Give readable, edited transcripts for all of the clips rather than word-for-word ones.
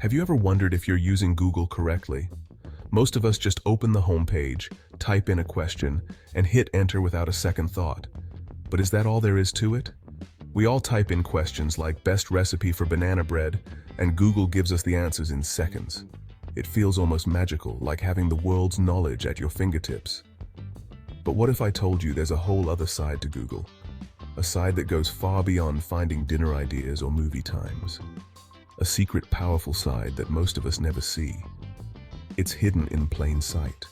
Have you ever wondered if you're using Google correctly? Most of us just open the homepage, type in a question, and hit enter without a second thought. But is that all there is to it? We all type in questions like best recipe for banana bread, and Google gives us the answers in seconds. It feels almost magical, like having the world's knowledge at your fingertips. But what if I told you there's a whole other side to Google? A side that goes far beyond finding dinner ideas or movie times. A secret, powerful side that most of us never see. It's hidden in plain sight,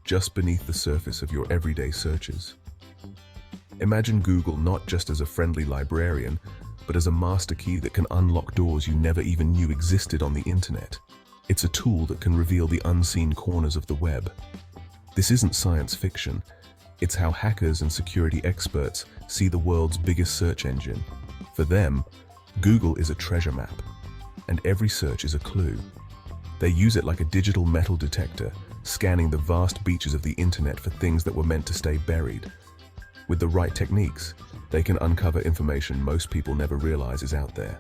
just beneath the surface of your everyday searches. Imagine Google not just as a friendly librarian, but as a master key that can unlock doors you never even knew existed on the internet. It's a tool that can reveal the unseen corners of the web. This isn't science fiction. It's how hackers and security experts see the world's biggest search engine. For them, Google is a treasure map, and every search is a clue. They use it like a digital metal detector, scanning the vast beaches of the internet for things that were meant to stay buried. With the right techniques, they can uncover information most people never realize is out there.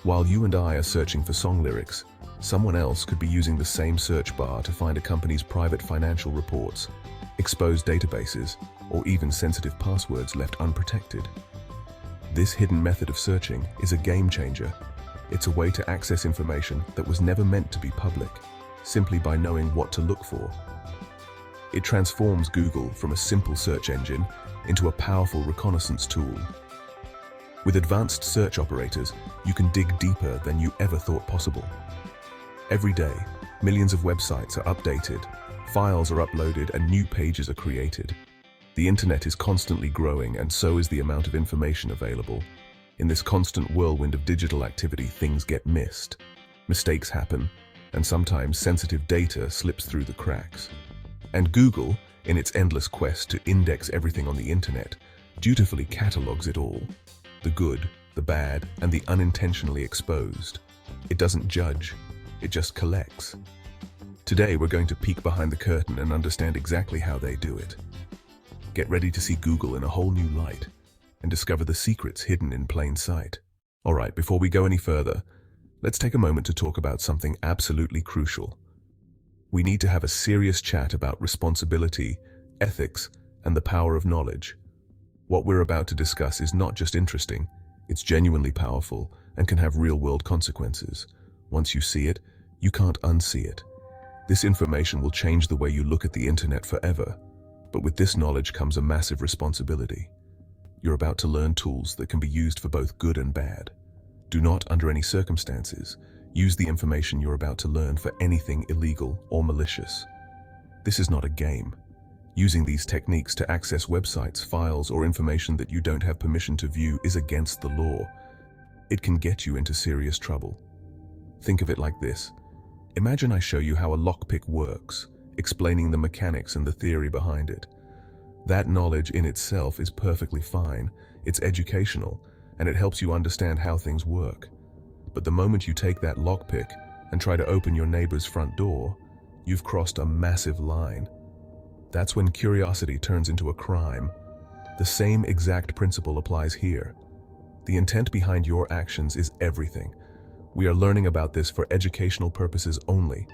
While you and I are searching for song lyrics, someone else could be using the same search bar to find a company's private financial reports, exposed databases, or even sensitive passwords left unprotected. This hidden method of searching is a game changer. It's a way to access information that was never meant to be public, simply by knowing what to look for. It transforms Google from a simple search engine into a powerful reconnaissance tool. With advanced search operators, you can dig deeper than you ever thought possible. Every day, millions of websites are updated, files are uploaded, and new pages are created. The internet is constantly growing, and so is the amount of information available. In this constant whirlwind of digital activity, things get missed. Mistakes happen, and sometimes sensitive data slips through the cracks. And Google, in its endless quest to index everything on the internet, dutifully catalogs it all. The good, the bad, and the unintentionally exposed. It doesn't judge, it just collects. Today we're going to peek behind the curtain and understand exactly how they do it. Get ready to see Google in a whole new light and discover the secrets hidden in plain sight. Alright, before we go any further, let's take a moment to talk about something absolutely crucial. We need to have a serious chat about responsibility, ethics, and the power of knowledge. What we're about to discuss is not just interesting, it's genuinely powerful and can have real-world consequences. Once you see it, you can't unsee it. This information will change the way you look at the internet forever. But with this knowledge comes a massive responsibility. You're about to learn tools that can be used for both good and bad. Do not, under any circumstances, use the information you're about to learn for anything illegal or malicious. This is not a game. Using these techniques to access websites, files, or information that you don't have permission to view is against the law. It can get you into serious trouble. Think of it like this. Imagine I show you how a lockpick works, explaining the mechanics and the theory behind it. That knowledge in itself is perfectly fine, it's educational, and it helps you understand how things work. But the moment you take that lockpick and try to open your neighbor's front door, you've crossed a massive line. That's when curiosity turns into a crime. The same exact principle applies here. The intent behind your actions is everything. We are learning about this for educational purposes only.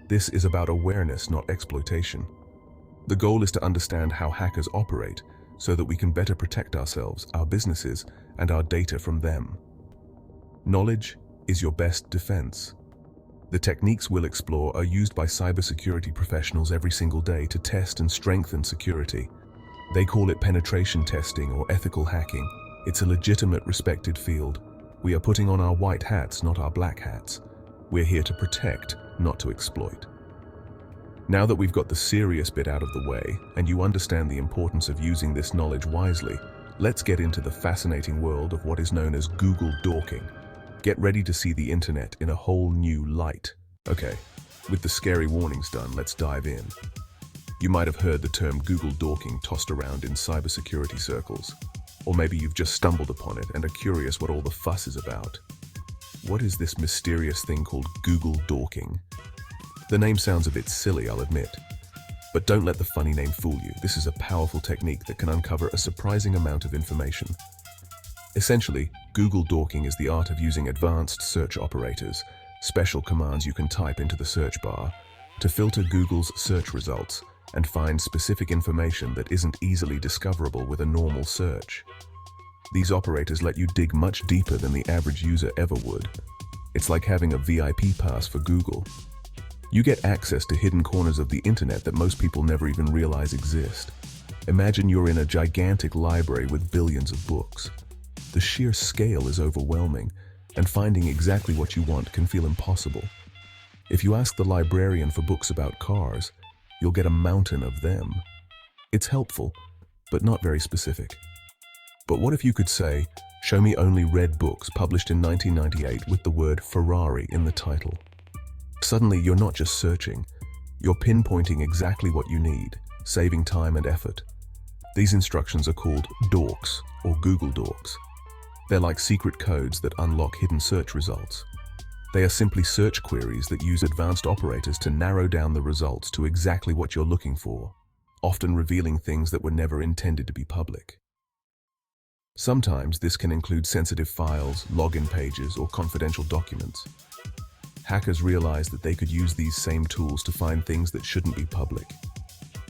This is about awareness, not exploitation. The goal is to understand how hackers operate so that we can better protect ourselves, our businesses, and our data from them. Knowledge is your best defense. The techniques we'll explore are used by cybersecurity professionals every single day to test and strengthen security. They call it penetration testing or ethical hacking. It's a legitimate, respected field. We are putting on our white hats, not our black hats. We're here to protect, not to exploit. Now that we've got the serious bit out of the way, and you understand the importance of using this knowledge wisely, let's get into the fascinating world of what is known as Google Dorking. Get ready to see the internet in a whole new light. Okay, with the scary warnings done, let's dive in. You might have heard the term Google Dorking tossed around in cybersecurity circles. Or maybe you've just stumbled upon it and are curious what all the fuss is about. What is this mysterious thing called Google Dorking? The name sounds a bit silly, I'll admit. But don't let the funny name fool you. This is a powerful technique that can uncover a surprising amount of information. Essentially, Google Dorking is the art of using advanced search operators special commands you can type into the search bar to filter Google's search results and find specific information that isn't easily discoverable with a normal search. These operators let you dig much deeper than the average user ever would. It's like having a VIP pass for Google. You get access to hidden corners of the internet that most people never even realize exist. Imagine you're in a gigantic library with billions of books. The sheer scale is overwhelming, and finding exactly what you want can feel impossible. If you ask the librarian for books about cars, you'll get a mountain of them. It's helpful, but not very specific. But what if you could say, show me only red books published in 1998 with the word Ferrari in the title? Suddenly, you're not just searching, you're pinpointing exactly what you need, saving time and effort. These instructions are called dorks or Google Dorks. They're like secret codes that unlock hidden search results. They are simply search queries that use advanced operators to narrow down the results to exactly what you're looking for, often revealing things that were never intended to be public. Sometimes this can include sensitive files, login pages, or confidential documents. Hackers realized that they could use these same tools to find things that shouldn't be public.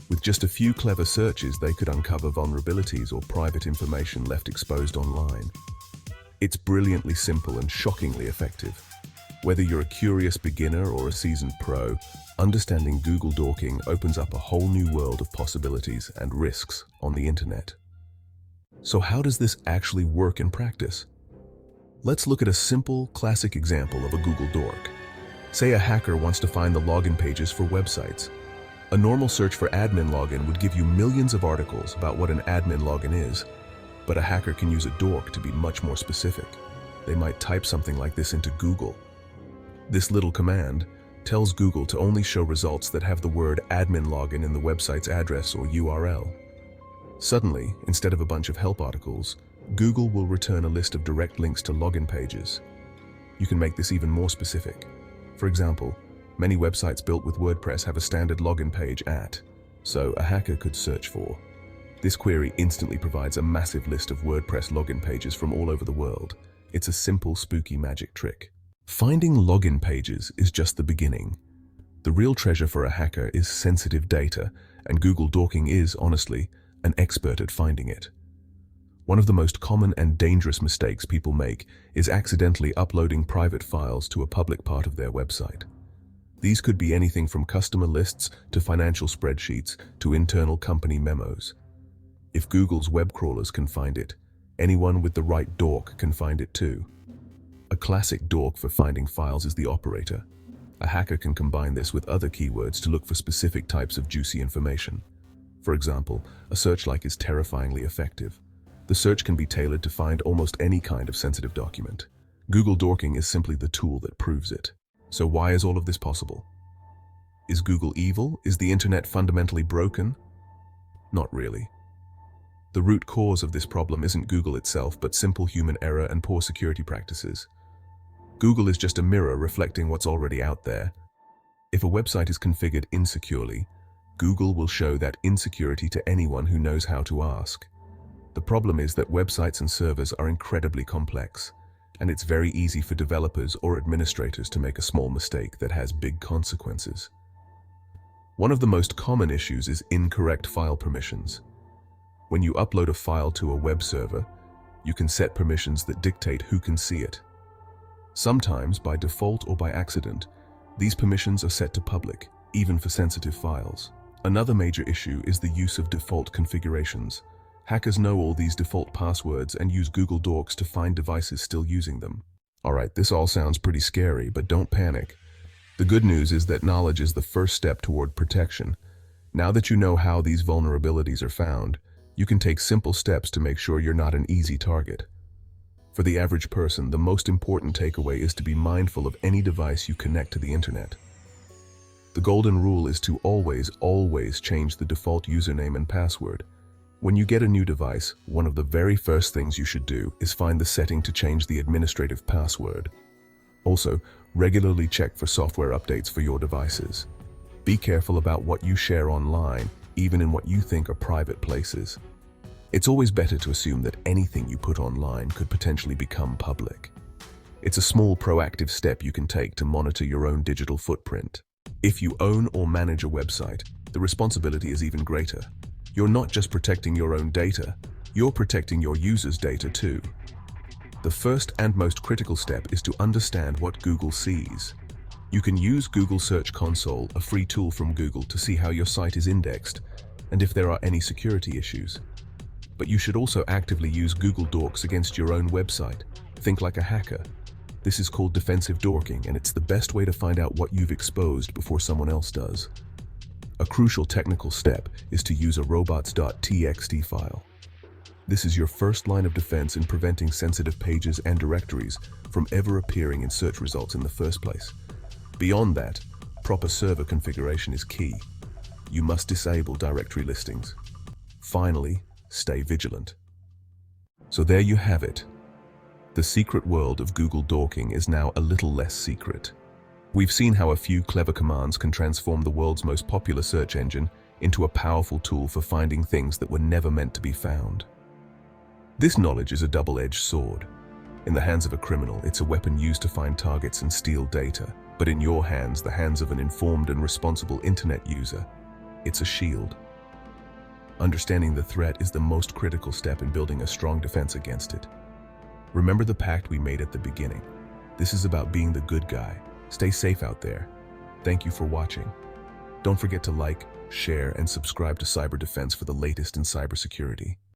With just a few clever searches, they could uncover vulnerabilities or private information left exposed online. It's brilliantly simple and shockingly effective. Whether you're a curious beginner or a seasoned pro, understanding Google Dorking opens up a whole new world of possibilities and risks on the internet. So how does this actually work in practice? Let's look at a simple, classic example of a Google Dork. Say a hacker wants to find the login pages for websites. A normal search for admin login would give you millions of articles about what an admin login is, but a hacker can use a dork to be much more specific. They might type something like this into Google. This little command tells Google to only show results that have the word admin login in the website's address or URL. Suddenly, instead of a bunch of help articles, Google will return a list of direct links to login pages. You can make this even more specific. For example, many websites built with WordPress have a standard login page so a hacker could search for. This query instantly provides a massive list of WordPress login pages from all over the world. It's a simple, spooky magic trick. Finding login pages is just the beginning. The real treasure for a hacker is sensitive data, and Google Dorking is, honestly, an expert at finding it. One of the most common and dangerous mistakes people make is accidentally uploading private files to a public part of their website. These could be anything from customer lists to financial spreadsheets to internal company memos. If Google's web crawlers can find it, anyone with the right dork can find it too. A classic dork for finding files is the operator. A hacker can combine this with other keywords to look for specific types of juicy information. For example, a search like is terrifyingly effective. The search can be tailored to find almost any kind of sensitive document. Google Dorking is simply the tool that proves it. So why is all of this possible? Is Google evil? Is the internet fundamentally broken? Not really. The root cause of this problem isn't Google itself, but simple human error and poor security practices. Google is just a mirror reflecting what's already out there. If a website is configured insecurely, Google will show that insecurity to anyone who knows how to ask. The problem is that websites and servers are incredibly complex, and it's very easy for developers or administrators to make a small mistake that has big consequences. One of the most common issues is incorrect file permissions. When you upload a file to a web server, you can set permissions that dictate who can see it. Sometimes, by default or by accident, these permissions are set to public, even for sensitive files. Another major issue is the use of default configurations. Hackers know all these default passwords and use Google Dorks to find devices still using them. Alright, this all sounds pretty scary, but don't panic. The good news is that knowledge is the first step toward protection. Now that you know how these vulnerabilities are found, you can take simple steps to make sure you're not an easy target. For the average person, the most important takeaway is to be mindful of any device you connect to the internet. The golden rule is to always change the default username and password. When you get a new device, one of the very first things you should do is find the setting to change the administrative password. Also, regularly check for software updates for your devices. Be careful about what you share online, even in what you think are private places. It's always better to assume that anything you put online could potentially become public. It's a small proactive step you can take to monitor your own digital footprint. If you own or manage a website, the responsibility is even greater. You're not just protecting your own data, you're protecting your users' data too. The first and most critical step is to understand what Google sees. You can use Google Search Console, a free tool from Google, to see how your site is indexed and if there are any security issues. But you should also actively use Google Dorks against your own website. Think like a hacker. This is called defensive dorking, and it's the best way to find out what you've exposed before someone else does. A crucial technical step is to use a robots.txt file. This is your first line of defense in preventing sensitive pages and directories from ever appearing in search results in the first place. Beyond that, proper server configuration is key. You must disable directory listings. Finally, stay vigilant. So there you have it. The secret world of Google Dorking is now a little less secret. We've seen how a few clever commands can transform the world's most popular search engine into a powerful tool for finding things that were never meant to be found. This knowledge is a double-edged sword. In the hands of a criminal, it's a weapon used to find targets and steal data. But in your hands, the hands of an informed and responsible internet user, it's a shield. Understanding the threat is the most critical step in building a strong defense against it. Remember the pact we made at the beginning. This is about being the good guy. Stay safe out there. Thank you for watching. Don't forget to like, share, and subscribe to Cyber Defense for the latest in cybersecurity.